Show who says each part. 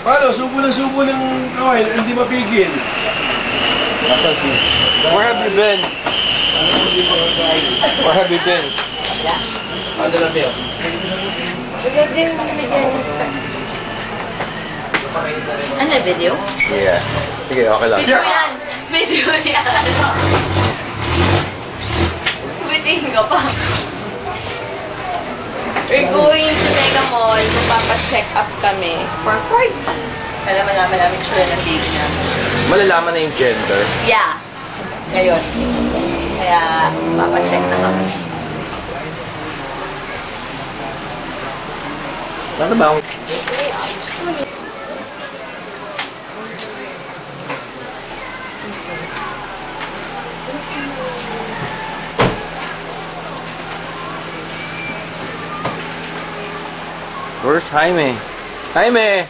Speaker 1: Paano? Subo ng kaway, hindi mapigil.
Speaker 2: Where have you been? Where have you been?
Speaker 1: Ano na ba?
Speaker 3: Ano, video?
Speaker 2: Yeah. Sige, okay lang.
Speaker 3: Video yan! Video yan! Bitin ka pa. We're going to Mega Mall. Magpapacheck up kami. For Ford. Para malaman namin sure ng baby niya.
Speaker 2: Malalaman na yung gender.
Speaker 3: Yeah. Ngayon. Kaya, papacheck na kami.
Speaker 2: Ano ba akong... Where's Jaime? Jaime!